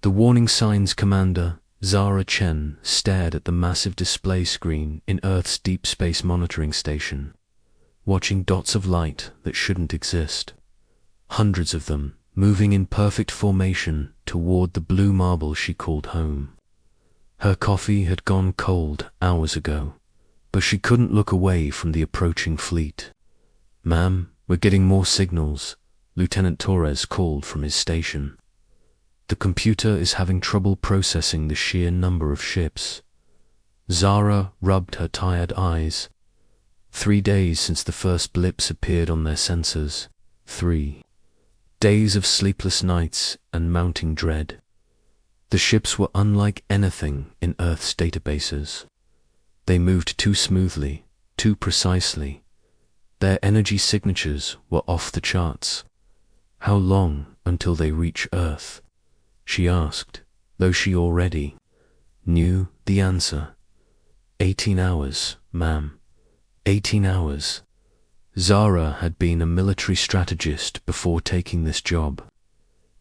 The warning signs commander, Zara Chen, stared at the massive display screen in Earth's deep space monitoring station, watching dots of light that shouldn't exist. Hundreds of them, moving in perfect formation toward the blue marble she called home. Her coffee had gone cold hours ago, but she couldn't look away from the approaching fleet. "Ma'am, we're getting more signals," Lieutenant Torres called from his station. "The computer is having trouble processing the sheer number of ships." Zara rubbed her tired eyes. 3 days since the first blips appeared on their sensors. 3 days of sleepless nights and mounting dread. The ships were unlike anything in Earth's databases. They moved too smoothly, too precisely. Their energy signatures were off the charts. "How long until they reach Earth?" she asked, though she already knew the answer. 18 hours, ma'am. 18 hours. Zara had been a military strategist before taking this job.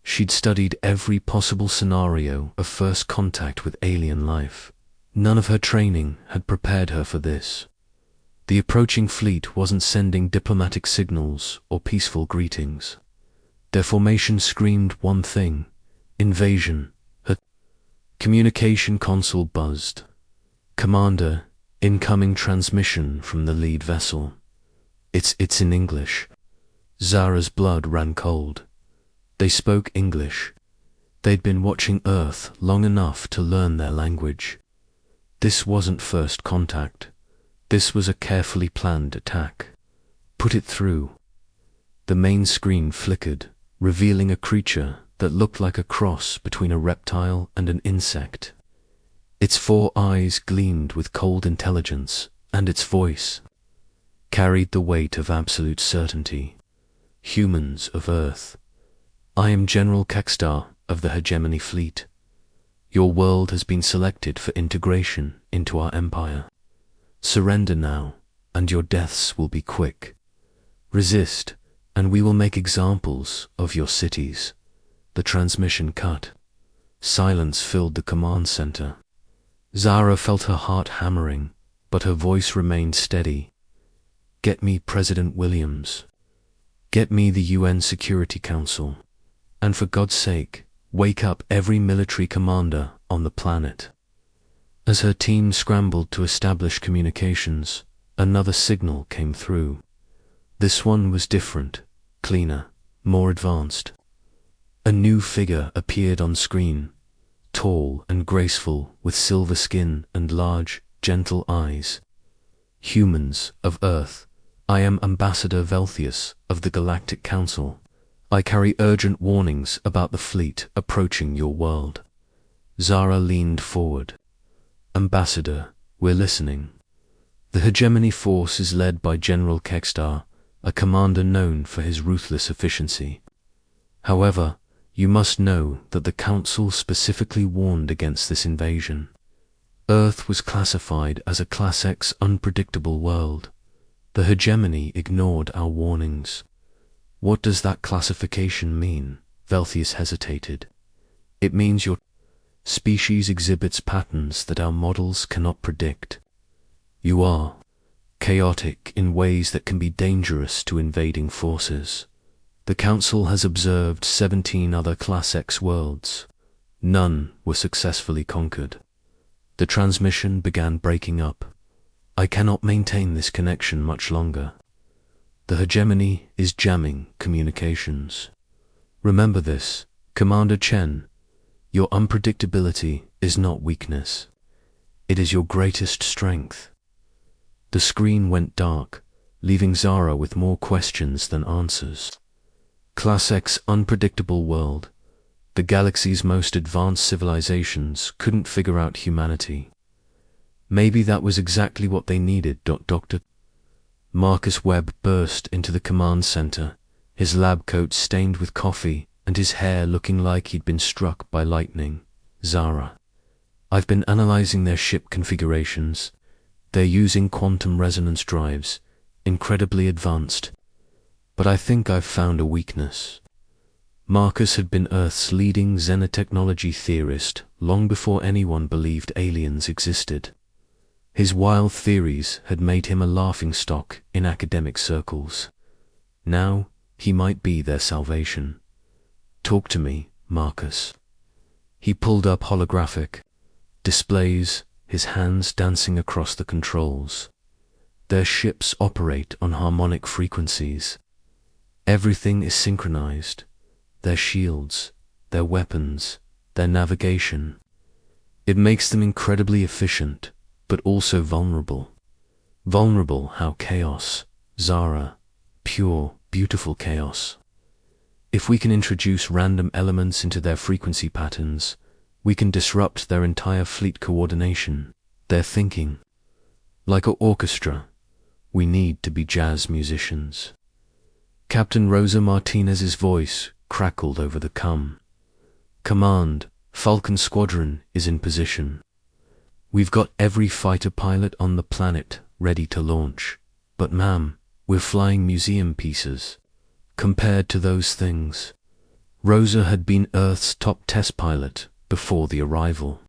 She'd studied every possible scenario of first contact with alien life. None of her training had prepared her for this. The approaching fleet wasn't sending diplomatic signals or peaceful greetings. Their formation screamed one thing: invasion. Her communication console buzzed. "Commander, incoming transmission from the lead vessel." It's in English." Zara's blood ran cold. They spoke English. They'd been watching Earth long enough to learn their language. This wasn't first contact. This was a carefully planned attack. "Put it through." The main screen flickered, revealing a creature that looked like a cross between a reptile and an insect. Its 4 eyes gleamed with cold intelligence, and its voice carried the weight of absolute certainty. "Humans of Earth, I am General Kekstar of the Hegemony Fleet. Your world has been selected for integration into our empire. Surrender now, and your deaths will be quick. Resist, and we will make examples of your cities." The transmission cut. Silence filled the command center. Zara felt her heart hammering, but her voice remained steady. "Get me President Williams. Get me the UN Security Council. And for God's sake, wake up every military commander on the planet." As her team scrambled to establish communications, another signal came through. This one was different, cleaner, more advanced. A new figure appeared on screen, tall and graceful, with silver skin and large, gentle eyes. "Humans of Earth, I am Ambassador Velthius of the Galactic Council. I carry urgent warnings about the fleet approaching your world." Zara leaned forward. "Ambassador, we're listening. The Hegemony Force is led by General Kekstar, a commander known for his ruthless efficiency. However, you must know that the Council specifically warned against this invasion. Earth was classified as a Class X unpredictable world. The Hegemony ignored our warnings." "What does that classification mean?" Velthius hesitated. "It means your species exhibits patterns that our models cannot predict. You are chaotic in ways that can be dangerous to invading forces. The Council has observed 17 other Class X worlds. None were successfully conquered." The transmission began breaking up. "I cannot maintain this connection much longer. The Hegemony is jamming communications. Remember this, Commander Chen. Your unpredictability is not weakness. It is your greatest strength." The screen went dark, leaving Zara with more questions than answers. Class X unpredictable world. The galaxy's most advanced civilizations couldn't figure out humanity. Maybe that was exactly what they needed. Dr. Marcus Webb burst into the command center, his lab coat stained with coffee and his hair looking like he'd been struck by lightning. "Zara, I've been analyzing their ship configurations. They're using quantum resonance drives, incredibly advanced. But I think I've found a weakness." Marcus had been Earth's leading xenotechnology theorist long before anyone believed aliens existed. His wild theories had made him a laughingstock in academic circles. Now, he might be their salvation. "Talk to me, Marcus." He pulled up holographic displays, his hands dancing across the controls. Their ships operate on harmonic frequencies. Everything is synchronized. Their shields, their weapons, their navigation. It makes them incredibly efficient, but also vulnerable. Vulnerable how chaos, Zara, pure, beautiful chaos. If we can introduce random elements into their frequency patterns, we can disrupt their entire fleet coordination, their thinking. Like an orchestra, we need to be jazz musicians. Captain Rosa Martinez's voice crackled over the Command, Falcon Squadron is in position. We've got every fighter pilot on the planet ready to launch, but ma'am, we're flying museum pieces. Compared to those things, Rosa had been Earth's top test pilot before the arrival.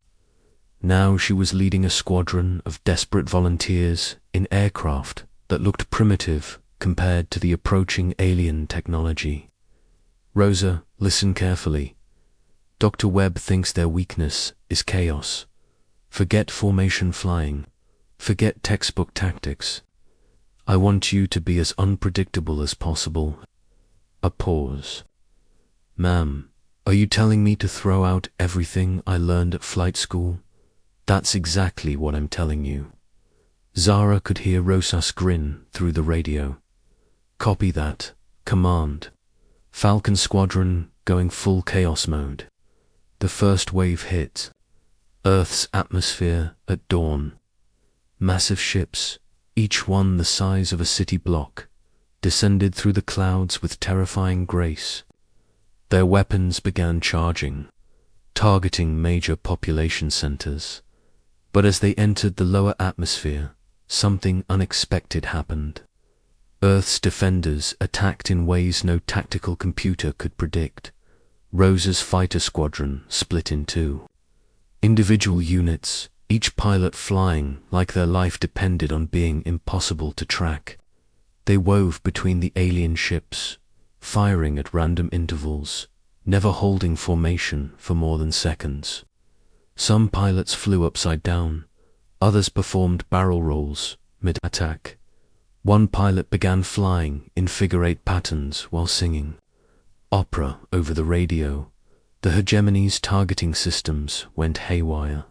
Now she was leading a squadron of desperate volunteers in aircraft that looked primitive compared to the approaching alien technology. "Rosa, listen carefully. Dr. Webb thinks their weakness is chaos. Forget formation flying. Forget textbook tactics. I want you to be as unpredictable as possible." A pause. "Ma'am, are you telling me to throw out everything I learned at flight school?" "That's exactly what I'm telling you." Zara could hear Rosas grin through the radio. "Copy that. Command. Falcon Squadron going full chaos mode." The first wave hit Earth's atmosphere at dawn. Massive ships, each one the size of a city block, descended through the clouds with terrifying grace. Their weapons began charging, targeting major population centers. But as they entered the lower atmosphere, something unexpected happened. Earth's defenders attacked in ways no tactical computer could predict. Rosa's fighter squadron split in two. Individual units, each pilot flying like their life depended on being impossible to track. They wove between the alien ships, firing at random intervals, never holding formation for more than seconds. Some pilots flew upside down, others performed barrel rolls mid-attack. One pilot began flying in figure-8 patterns while singing opera over the radio. The hegemony's targeting systems went haywire.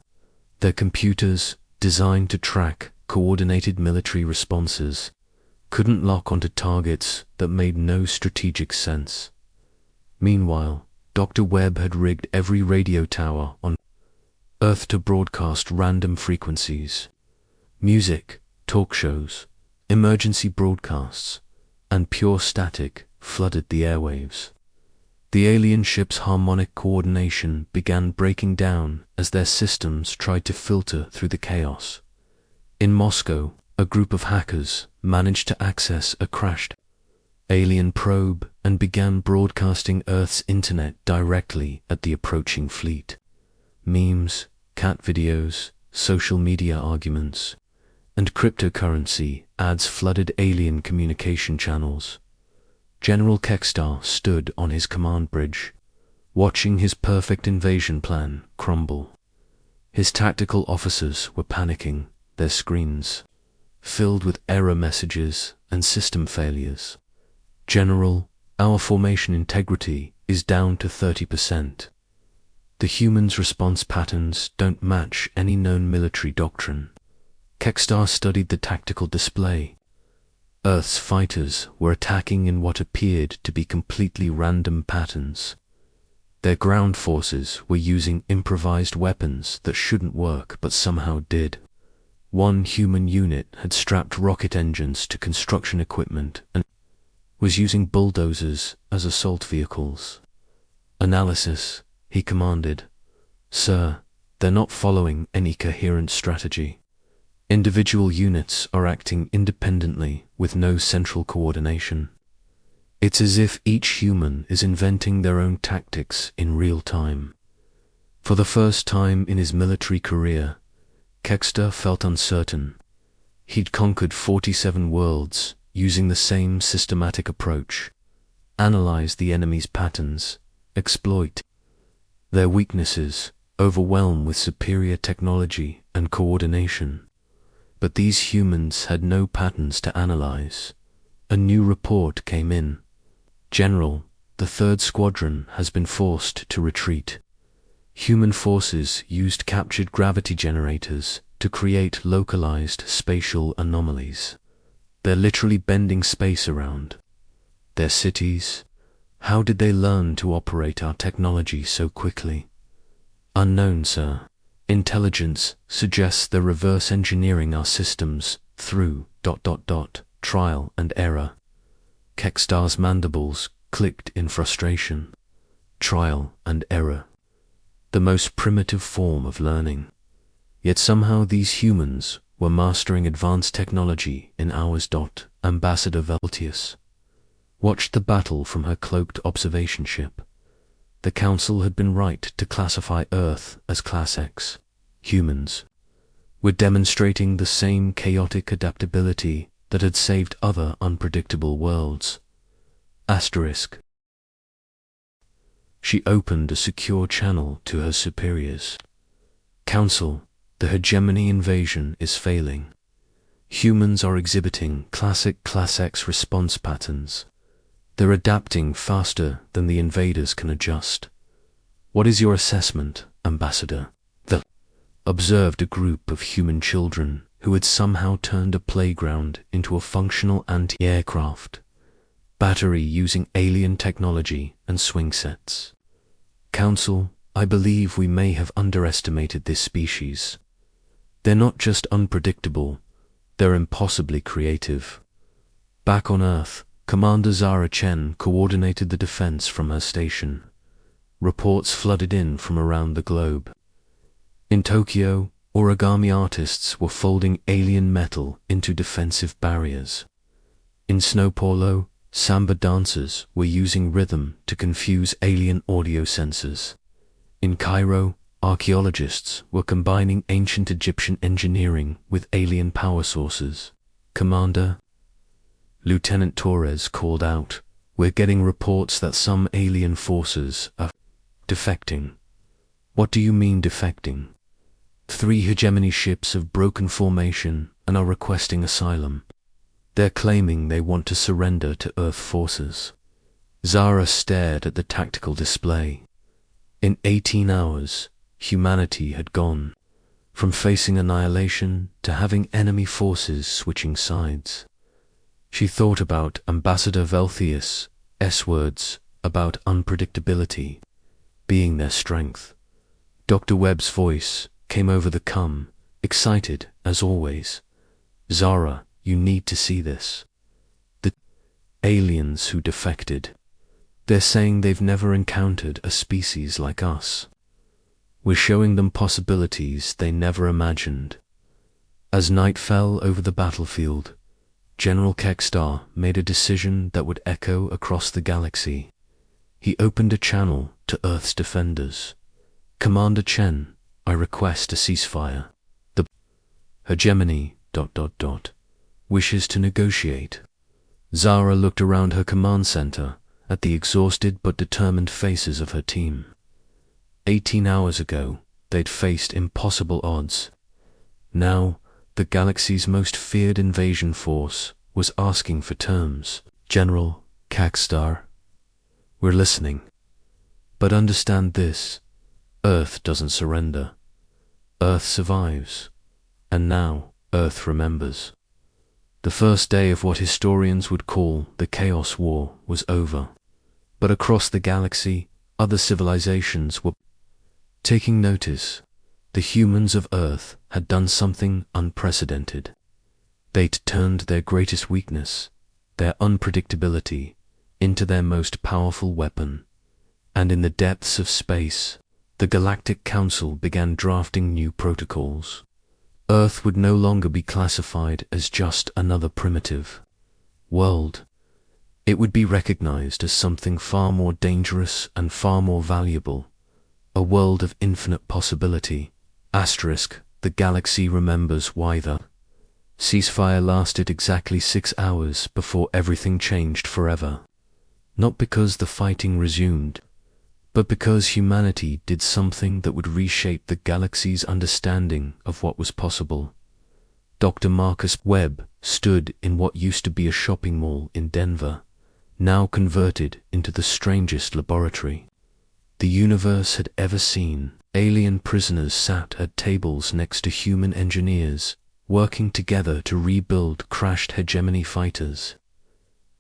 Their computers, designed to track coordinated military responses, couldn't lock onto targets that made no strategic sense. Meanwhile, Dr. Webb had rigged every radio tower on Earth to broadcast random frequencies. Music, talk shows, emergency broadcasts, and pure static flooded the airwaves. The alien ships' harmonic coordination began breaking down as their systems tried to filter through the chaos. In Moscow, a group of hackers managed to access a crashed alien probe and began broadcasting Earth's internet directly at the approaching fleet. Memes, cat videos, social media arguments, and cryptocurrency ads flooded alien communication channels. General Kekstar stood on his command bridge, watching his perfect invasion plan crumble. His tactical officers were panicking, their screens filled with error messages and system failures. "General, our formation integrity is down to 30%. The humans' response patterns don't match any known military doctrine." Kekstar studied the tactical display. Earth's fighters were attacking in what appeared to be completely random patterns. Their ground forces were using improvised weapons that shouldn't work but somehow did. One human unit had strapped rocket engines to construction equipment and was using bulldozers as assault vehicles. "Analysis," he commanded. "Sir, they're not following any coherent strategy. Individual units are acting independently with no central coordination. It's as if each human is inventing their own tactics in real time. For the first time in his military career, Kexter felt uncertain. He'd conquered 47 worlds using the same systematic approach: analyze the enemy's patterns, exploit their weaknesses, overwhelm with superior technology and coordination. But these humans had no patterns to analyze. A new report came in. General, the 3rd Squadron has been forced to retreat. Human forces used captured gravity generators to create localized spatial anomalies. They're literally bending space around. Their cities. How did they learn to operate our technology so quickly? Unknown, sir. Intelligence suggests they're reverse engineering our systems through ... trial and error. Kextar's mandibles clicked in frustration. Trial and error. The most primitive form of learning. Yet somehow these humans were mastering advanced technology in hours. Ambassador Veltius watched the battle from her cloaked observation ship. The Council had been right to classify Earth as Class X. Humans were demonstrating the same chaotic adaptability that had saved other unpredictable worlds. Asterisk. She opened a secure channel to her superiors. Council, the hegemony invasion is failing. Humans are exhibiting classic Class X response patterns. They're adapting faster than the invaders can adjust. What is your assessment, Ambassador? The observed a group of human children who had somehow turned a playground into a functional anti-aircraft battery using alien technology and swing sets. Council, I believe we may have underestimated this species. They're not just unpredictable, they're impossibly creative. Back on Earth, Commander Zara Chen coordinated the defense from her station. Reports flooded in from around the globe. In Tokyo, origami artists were folding alien metal into defensive barriers. In Snow Polo, samba dancers were using rhythm to confuse alien audio sensors. In Cairo, archaeologists were combining ancient Egyptian engineering with alien power sources. Commander, Lieutenant Torres called out, "We're getting reports that some alien forces are defecting." What do you mean defecting? 3 hegemony ships have broken formation and are requesting asylum. They're claiming they want to surrender to Earth forces. Zara stared at the tactical display. In 18 hours, humanity had gone from facing annihilation to having enemy forces switching sides. She thought about Ambassador Velthius' words about unpredictability being their strength. Dr. Webb's voice came over the cum, excited as always. Zara, you need to see this. The aliens who defected. They're saying they've never encountered a species like us. We're showing them possibilities they never imagined. As night fell over the battlefield, General Kextar made a decision that would echo across the galaxy. He opened a channel to Earth's defenders. Commander Chen, I request a ceasefire. The hegemony ... wishes to negotiate. Zara looked around her command center at the exhausted but determined faces of her team. 18 hours ago, they'd faced impossible odds. Now, the galaxy's most feared invasion force was asking for terms. General Kextar, we're listening. But understand this, Earth doesn't surrender. Earth survives. And now, Earth remembers. The first day of what historians would call the Chaos War was over. But across the galaxy, other civilizations were taking notice. The humans of Earth had done something unprecedented. They'd turned their greatest weakness, their unpredictability, into their most powerful weapon. And in the depths of space, the Galactic Council began drafting new protocols. Earth would no longer be classified as just another primitive world. It would be recognized as something far more dangerous and far more valuable, a world of infinite possibility. Asterisk, the galaxy remembers why the ceasefire lasted exactly 6 hours before everything changed forever. Not because the fighting resumed, but because humanity did something that would reshape the galaxy's understanding of what was possible. Dr. Marcus Webb stood in what used to be a shopping mall in Denver, now converted into the strangest laboratory the universe had ever seen. Alien prisoners sat at tables next to human engineers, working together to rebuild crashed hegemony fighters.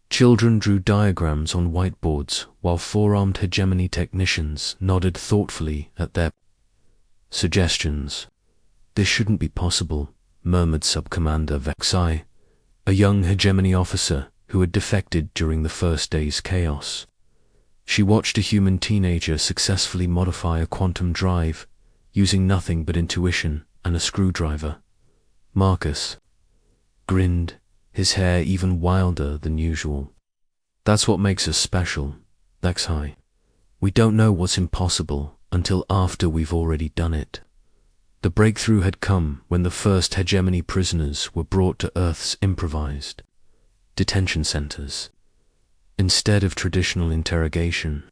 Children drew diagrams on whiteboards while four-armed hegemony technicians nodded thoughtfully at their suggestions. "This shouldn't be possible," murmured Subcommander Vexai, a young hegemony officer who had defected during the first day's chaos. She watched a human teenager successfully modify a quantum drive, using nothing but intuition and a screwdriver. Marcus grinned, his hair even wilder than usual. "That's what makes us special, Vexai. We don't know what's impossible until after we've already done it." The breakthrough had come when the first hegemony prisoners were brought to Earth's improvised detention centers. Instead of traditional interrogation,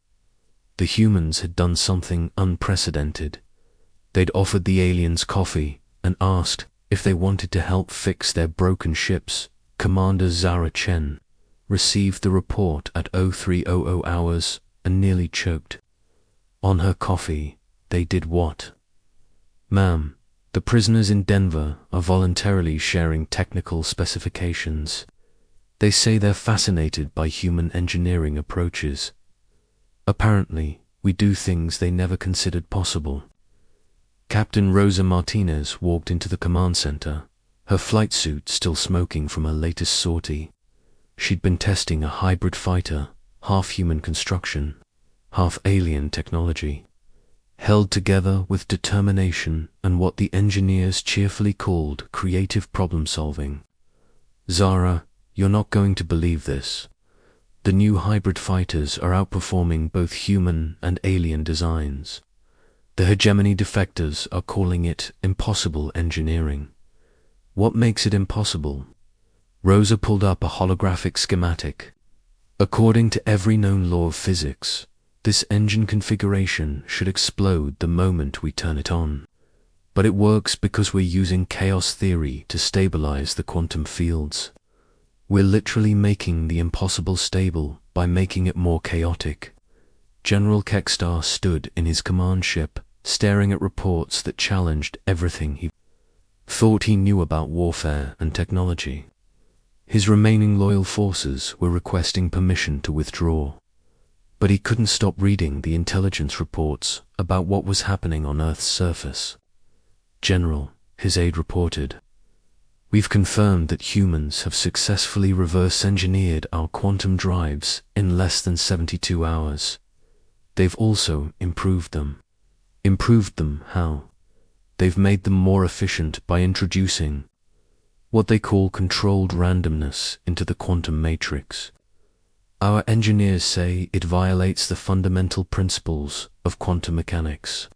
the humans had done something unprecedented. They'd offered the aliens coffee and asked if they wanted to help fix their broken ships. Commander Zara Chen received the report at 0300 hours and nearly choked. On her coffee, they did what? "Ma'am, the prisoners in Denver are voluntarily sharing technical specifications. They say they're fascinated by human engineering approaches. Apparently, we do things they never considered possible." Captain Rosa Martinez walked into the command center, her flight suit still smoking from her latest sortie. She'd been testing a hybrid fighter, half human construction, half alien technology, held together with determination and what the engineers cheerfully called creative problem-solving. "Zara, you're not going to believe this. The new hybrid fighters are outperforming both human and alien designs. The hegemony defectors are calling it impossible engineering." "What makes it impossible?" Rosa pulled up a holographic schematic. "According to every known law of physics, this engine configuration should explode the moment we turn it on. But it works because we're using chaos theory to stabilize the quantum fields. We're literally making the impossible stable by making it more chaotic." General Kekstar stood in his command ship, staring at reports that challenged everything he thought he knew about warfare and technology. His remaining loyal forces were requesting permission to withdraw, but he couldn't stop reading the intelligence reports about what was happening on Earth's surface. "General," his aide reported, "we've confirmed that humans have successfully reverse-engineered our quantum drives in less than 72 hours. They've also improved them." "Improved them how?" "They've made them more efficient by introducing what they call controlled randomness into the quantum matrix. Our engineers say it violates the fundamental principles of quantum mechanics."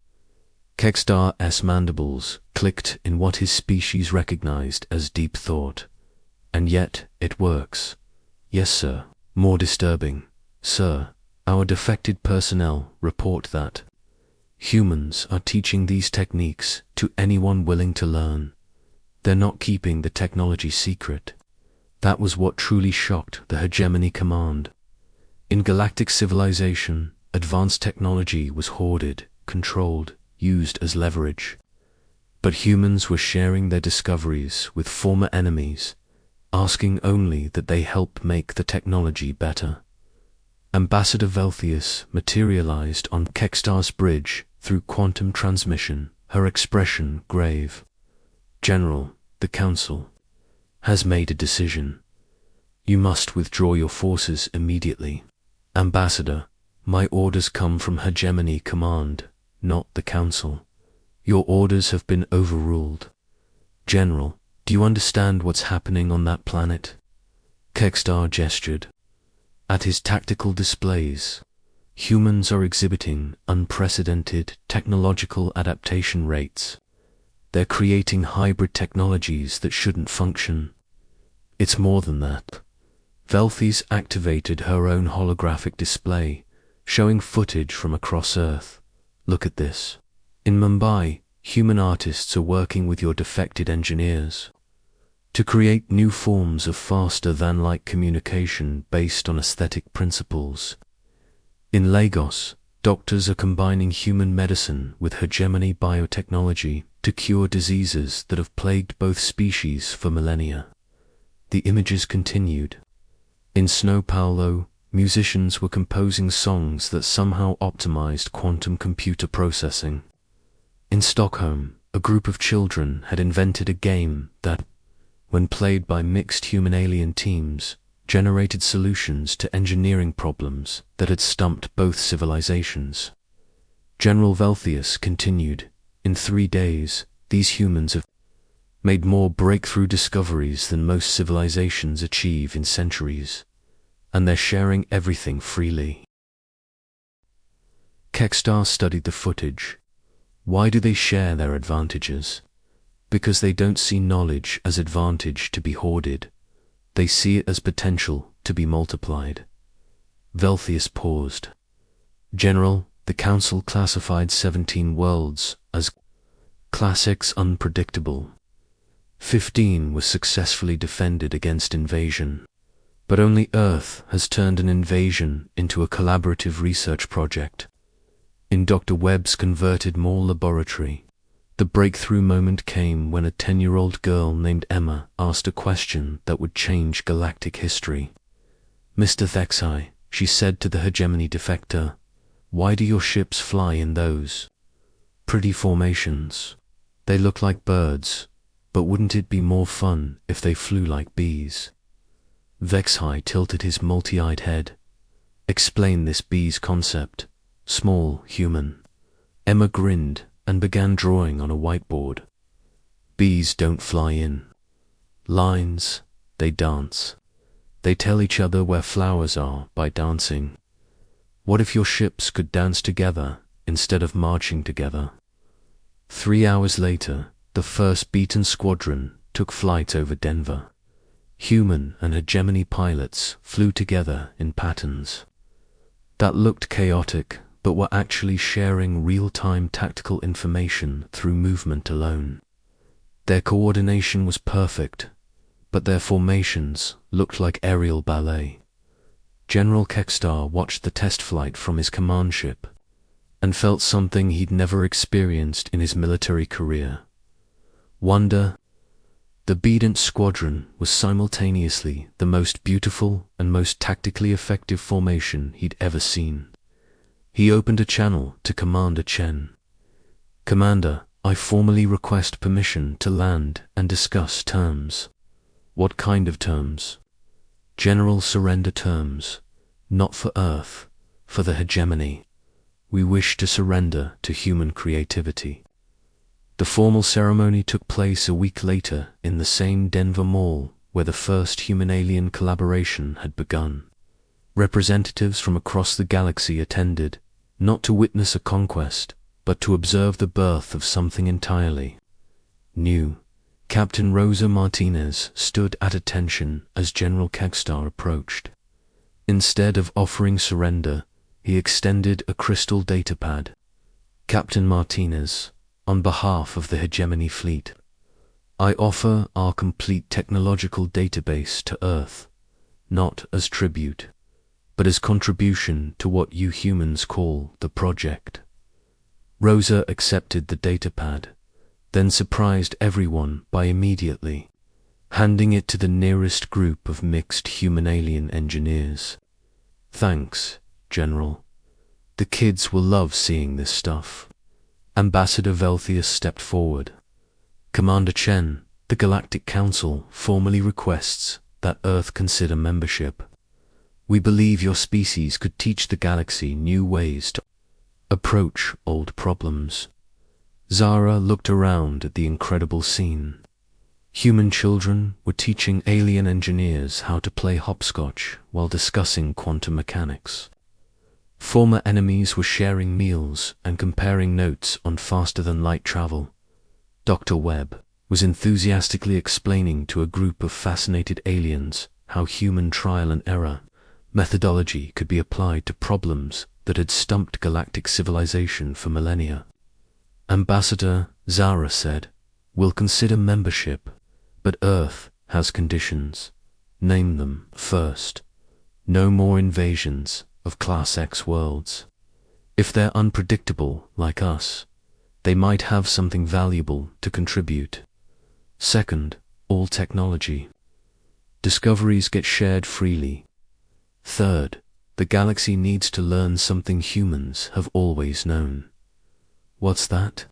Kekstar's mandibles clicked in what his species recognized as deep thought. "And yet, it works." "Yes, sir. More disturbing, sir, our defected personnel report that humans are teaching these techniques to anyone willing to learn. They're not keeping the technology secret." That was what truly shocked the hegemony command. In galactic civilization, advanced technology was hoarded, controlled, used as leverage. But humans were sharing their discoveries with former enemies, asking only that they help make the technology better. Ambassador Velthius materialized on Kekstar's bridge through quantum transmission, her expression grave. "General, the Council has made a decision. You must withdraw your forces immediately." "Ambassador, my orders come from Hegemony Command, not the Council. Your orders have been overruled." "General, do you understand what's happening on that planet?" Kekstar gestured. At his tactical displays, humans are exhibiting unprecedented technological adaptation rates. They're creating hybrid technologies that shouldn't function. It's more than that. Velthi's activated her own holographic display, showing footage from across Earth. Look at this. In Mumbai, human artists are working with your defected engineers to create new forms of faster-than-light communication based on aesthetic principles. In Lagos, doctors are combining human medicine with hegemony biotechnology to cure diseases that have plagued both species for millennia. The images continued. In São Paulo, musicians were composing songs that somehow optimized quantum computer processing. In Stockholm, a group of children had invented a game that, when played by mixed human-alien teams, generated solutions to engineering problems that had stumped both civilizations. General Velthius continued, "In 3 days, these humans have made more breakthrough discoveries than most civilizations achieve in centuries, and they're sharing everything freely." Kekstar studied the footage. Why do they share their advantages? Because they don't see knowledge as advantage to be hoarded. They see it as potential to be multiplied. Velthius paused. "General, the Council classified 17 worlds as classics unpredictable. 15 were successfully defended against invasion. But only Earth has turned an invasion into a collaborative research project. In Dr. Webb's converted mall laboratory, the breakthrough moment came when a 10-year-old girl named Emma asked a question that would change galactic history. "Mr. Thexai," she said to the hegemony defector, "why do your ships fly in those pretty formations? They look like birds, but wouldn't it be more fun if they flew like bees?" Vexhai tilted his multi-eyed head. "Explain this bees concept, small human." Emma grinned and began drawing on a whiteboard. "Bees don't fly in lines, they dance. They tell each other where flowers are by dancing. What if your ships could dance together instead of marching together?" 3 hours later, the first beaten squadron took flight over Denver. Human and hegemony pilots flew together in patterns that looked chaotic, but were actually sharing real-time tactical information through movement alone. Their coordination was perfect, but their formations looked like aerial ballet. General Kekstar watched the test flight from his command ship and felt something he'd never experienced in his military career: wonder. The Bedant Squadron was simultaneously the most beautiful and most tactically effective formation he'd ever seen. He opened a channel to Commander Chen. "Commander, I formally request permission to land and discuss terms." "What kind of terms?" "General surrender terms. Not for Earth, for the hegemony. We wish to surrender to human creativity." The formal ceremony took place a week later in the same Denver Mall where the first human-alien collaboration had begun. Representatives from across the galaxy attended, not to witness a conquest, but to observe the birth of something entirely new. Captain Rosa Martinez stood at attention as General Kekstar approached. Instead of offering surrender, he extended a crystal datapad. "Captain Martinez, on behalf of the hegemony fleet, I offer our complete technological database to Earth, not as tribute, but as contribution to what you humans call the project." Rosa accepted the datapad, then surprised everyone by immediately handing it to the nearest group of mixed human-alien engineers. "Thanks, General. The kids will love seeing this stuff." Ambassador Velthius stepped forward. "Commander Chen, the Galactic Council formally requests that Earth consider membership. We believe your species could teach the galaxy new ways to approach old problems." Zara looked around at the incredible scene. Human children were teaching alien engineers how to play hopscotch while discussing quantum mechanics. Former enemies were sharing meals and comparing notes on faster-than-light travel. Dr. Webb was enthusiastically explaining to a group of fascinated aliens how human trial and error methodology could be applied to problems that had stumped galactic civilization for millennia. Ambassador Zara said, "We'll consider membership, but Earth has conditions. Name them first. No more invasions of Class X worlds. If they're unpredictable like us, they might have something valuable to contribute. Second, all technology. Discoveries get shared freely. Third, the galaxy needs to learn something humans have always known." "What's that?"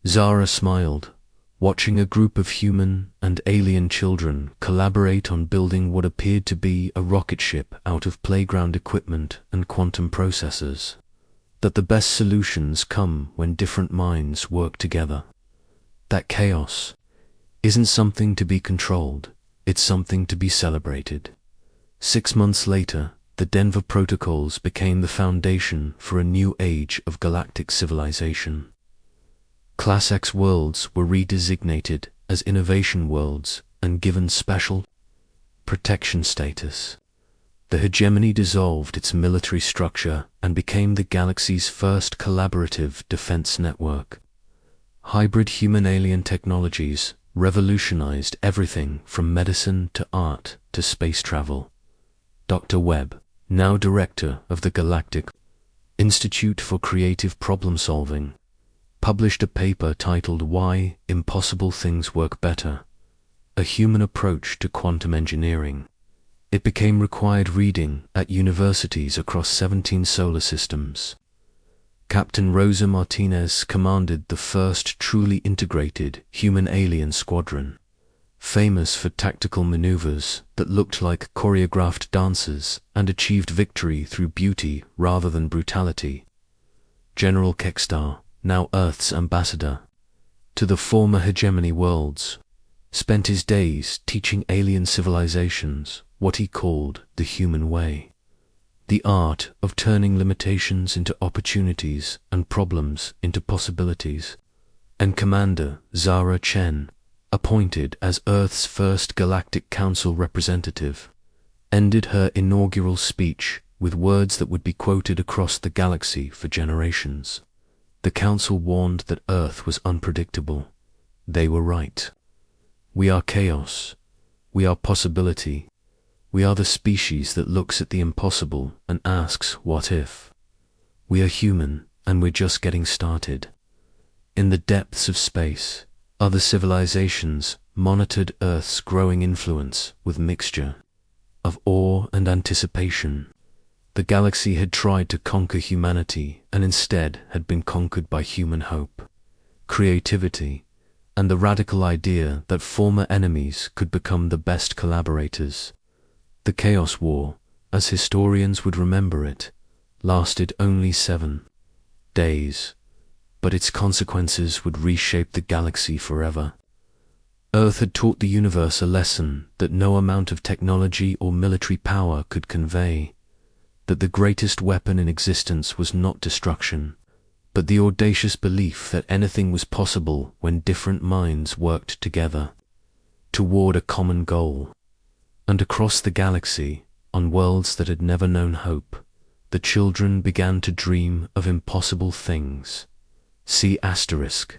Zara smiled, watching a group of human and alien children collaborate on building what appeared to be a rocket ship out of playground equipment and quantum processors. That the best solutions come when different minds work together. That chaos isn't something to be controlled, it's something to be celebrated. 6 months later, the Denver Protocols became the foundation for a new age of galactic civilization. Class X worlds were redesignated as innovation worlds and given special protection status. The hegemony dissolved its military structure and became the galaxy's first collaborative defense network. Hybrid human-alien technologies revolutionized everything from medicine to art to space travel. Dr. Webb, now director of the Galactic Institute for Creative Problem-Solving, published a paper titled "Why Impossible Things Work Better: A Human Approach to Quantum Engineering." It became required reading at universities across 17 solar systems. Captain Rosa Martinez commanded the first truly integrated human-alien squadron, famous for tactical maneuvers that looked like choreographed dances and achieved victory through beauty rather than brutality. General Kekstar, now Earth's ambassador to the former hegemony worlds, spent his days teaching alien civilizations what he called the human way, the art of turning limitations into opportunities and problems into possibilities. And Commander Zara Chen, appointed as Earth's first Galactic Council representative, ended her inaugural speech with words that would be quoted across the galaxy for generations. The Council warned that Earth was unpredictable. They were right. "We are chaos. We are possibility. We are the species that looks at the impossible and asks, what if? We are human, and we're just getting started." In the depths of space, other civilizations monitored Earth's growing influence with mixture of awe and anticipation. The galaxy had tried to conquer humanity and instead had been conquered by human hope, creativity, and the radical idea that former enemies could become the best collaborators. The Chaos War, as historians would remember it, lasted only 7 days, but its consequences would reshape the galaxy forever. Earth had taught the universe a lesson that no amount of technology or military power could convey, that the greatest weapon in existence was not destruction, but the audacious belief that anything was possible when different minds worked together toward a common goal. And across the galaxy, on worlds that had never known hope, the children began to dream of impossible things. See asterisk.